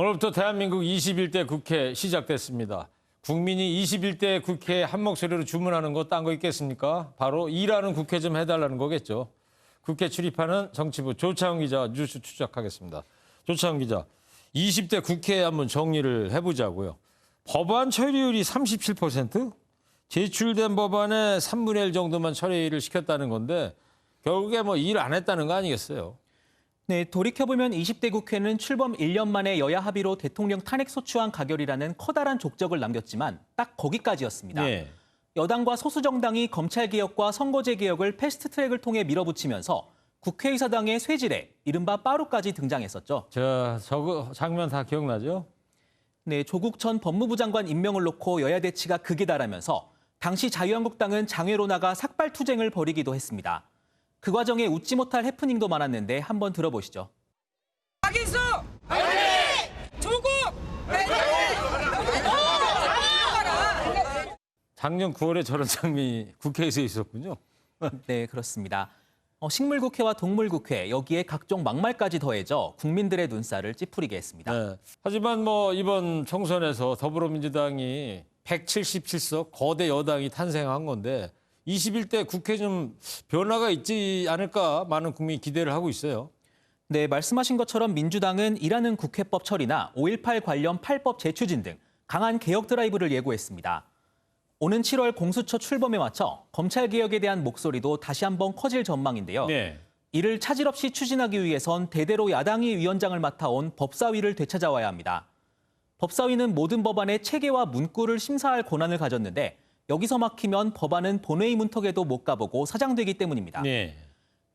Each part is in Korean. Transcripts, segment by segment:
오늘부터 대한민국 21대 국회 시작됐습니다. 국민이 21대 국회에 한 목소리로 주문하는 거 딴 거 있겠습니까? 바로 일하는 국회 좀 해달라는 거겠죠. 국회 출입하는 정치부 조창훈 기자 뉴스 추적하겠습니다. 조창훈 기자, 20대 국회에 한번 정리를 해보자고요. 법안 처리율이 37%? 제출된 법안의 3분의 1 정도만 처리를 시켰다는 건데 결국에 뭐 일 안 했다는 거 아니겠어요? 네, 돌이켜보면 20대 국회는 출범 1년 만에 여야 합의로 대통령 탄핵소추안 가결이라는 커다란 족적을 남겼지만 딱 거기까지였습니다. 네. 여당과 소수정당이 검찰개혁과 선거제개혁을 패스트트랙을 통해 밀어붙이면서 국회의사당의 쇠지례, 이른바 빠루까지 등장했었죠. 저거 장면 다 기억나죠? 네, 조국 전 법무부 장관 임명을 놓고 여야 대치가 극에 달하면서 당시 자유한국당은 장외로 나가 삭발투쟁을 벌이기도 했습니다. 그 과정에 웃지 못할 해프닝도 많았는데 한번 들어보시죠. 박인수! 화이팅! 조국! 화이팅! 작년 9월에 저런 장면이 국회에서 있었군요. 네, 그렇습니다. 식물국회와 동물국회, 여기에 각종 막말까지 더해져 국민들의 눈살을 찌푸리게 했습니다. 네. 하지만 뭐 이번 총선에서 더불어민주당이 177석 거대 여당이 탄생한 건데 21대 국회 좀 변화가 있지 않을까 많은 국민이 기대를 하고 있어요. 네, 말씀하신 것처럼 민주당은 일하는 국회법 처리나 5.18 관련 8법 재추진 등 강한 개혁 드라이브를 예고했습니다. 오는 7월 공수처 출범에 맞춰 검찰개혁에 대한 목소리도 다시 한번 커질 전망인데요. 네. 이를 차질 없이 추진하기 위해선 대대로 야당이 위원장을 맡아온 법사위를 되찾아와야 합니다. 법사위는 모든 법안의 체계와 문구를 심사할 권한을 가졌는데 여기서 막히면 법안은 본회의 문턱에도 못 가보고 사장되기 때문입니다. 네.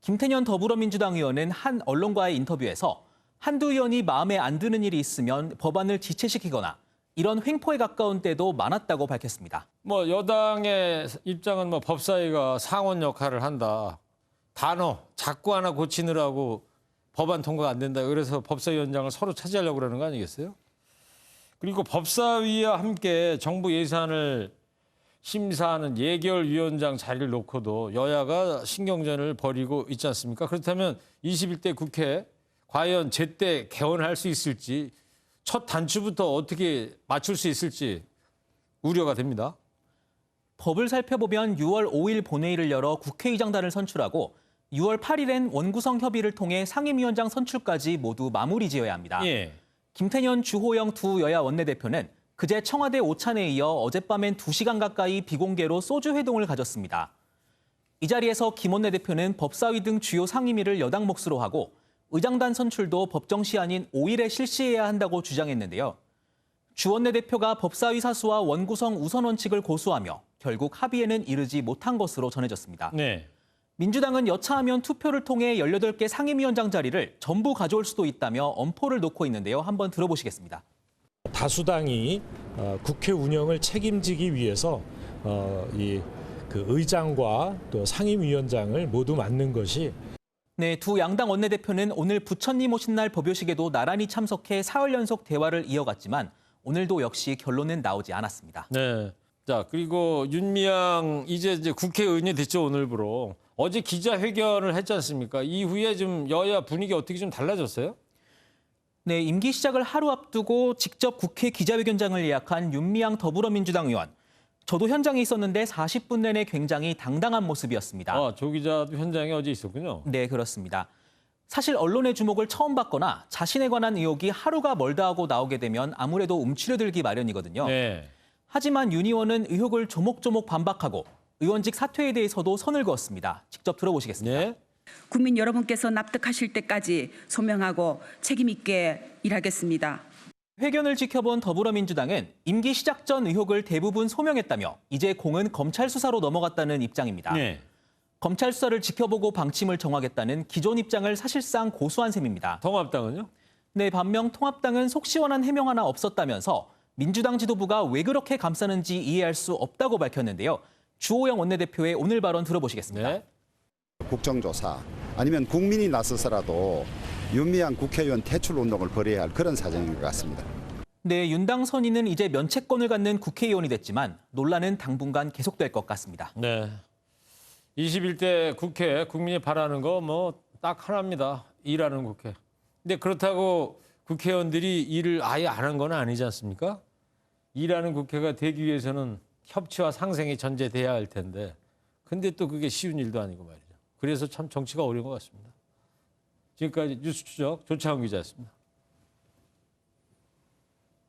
김태년 더불어민주당 의원은 한 언론과의 인터뷰에서 한두 의원이 마음에 안 드는 일이 있으면 법안을 지체시키거나 이런 횡포에 가까운 때도 많았다고 밝혔습니다. 뭐 여당의 입장은 뭐 법사위가 상원 역할을 한다. 단어 자꾸 하나 고치느라고 법안 통과가 안 된다. 그래서 법사위원장을 서로 차지하려고 그러는 거 아니겠어요? 그리고 법사위와 함께 정부 예산을 심사하는 예결위원장 자리를 놓고도 여야가 신경전을 벌이고 있지 않습니까? 그렇다면 21대 국회 과연 제때 개원할 수 있을지 첫 단추부터 어떻게 맞출 수 있을지 우려가 됩니다. 법을 살펴보면 6월 5일 본회의를 열어 국회의장단을 선출하고 6월 8일엔 원구성 협의를 통해 상임위원장 선출까지 모두 마무리 지어야 합니다. 예. 김태년, 주호영 두 여야 원내대표는 그제 청와대 오찬에 이어 어젯밤엔 2시간 가까이 비공개로 소주 회동을 가졌습니다. 이 자리에서 김 원내대표는 법사위 등 주요 상임위를 여당 몫으로 하고 의장단 선출도 법정 시한인 5일에 실시해야 한다고 주장했는데요. 주 원내대표가 법사위 사수와 원구성 우선 원칙을 고수하며 결국 합의에는 이르지 못한 것으로 전해졌습니다. 네. 민주당은 여차하면 투표를 통해 18개 상임위원장 자리를 전부 가져올 수도 있다며 엄포를 놓고 있는데요. 한번 들어보시겠습니다. 다수당이 국회 운영을 책임지기 위해서 그 의장과 또 상임위원장을 모두 맡는 것이 네, 두 양당 원내대표는 오늘 부처님 오신 날 법요식에도 나란히 참석해 사흘 연속 대화를 이어갔지만 오늘도 역시 결론은 나오지 않았습니다. 네. 자, 그리고 윤미향 이제 국회의원이 됐죠, 오늘부로. 어제 기자회견을 했지 않습니까? 이후에 좀 여야 분위기 어떻게 좀 달라졌어요? 네, 임기 시작을 하루 앞두고 직접 국회 기자회견장을 예약한 윤미향 더불어민주당 의원. 저도 현장에 있었는데 40분 내내 굉장히 당당한 모습이었습니다. 조 기자도 현장에 어제 있었군요. 네, 그렇습니다. 사실 언론의 주목을 처음 받거나 자신에 관한 의혹이 하루가 멀다 하고 나오게 되면 아무래도 움츠려들기 마련이거든요. 네. 하지만 윤 의원은 의혹을 조목조목 반박하고 의원직 사퇴에 대해서도 선을 그었습니다. 직접 들어보시겠습니다. 네. 국민 여러분께서 납득하실 때까지 소명하고 책임 있게 일하겠습니다. 회견을 지켜본 더불어민주당은 임기 시작 전 의혹을 대부분 소명했다며 이제 공은 검찰 수사로 넘어갔다는 입장입니다. 네. 검찰 수사를 지켜보고 방침을 정하겠다는 기존 입장을 사실상 고수한 셈입니다. 통합당은요? 네, 반면 통합당은 속 시원한 해명 하나 없었다면서 민주당 지도부가 왜 그렇게 감싸는지 이해할 수 없다고 밝혔는데요. 주호영 원내대표의 오늘 발언 들어보시겠습니다. 네. 국정조사 아니면 국민이 나서서라도 윤미향 국회의원 퇴출 운동을 벌여야 할 그런 사정인 것 같습니다. 네, 윤당 선의는 이제 면책권을 갖는 국회의원이 됐지만 논란은 당분간 계속될 것 같습니다. 네. 21대 국회 국민이 바라는 거 뭐 딱 하나입니다. 일하는 국회. 근데 그렇다고 국회의원들이 일을 아예 안 한 건 아니지 않습니까? 일하는 국회가 되기 위해서는 협치와 상생이 전제돼야 할 텐데 근데 또 그게 쉬운 일도 아니고 말이죠. 그래서 참 정치가 어려운 것 같습니다. 지금까지 뉴스 추적 조창훈 기자였습니다.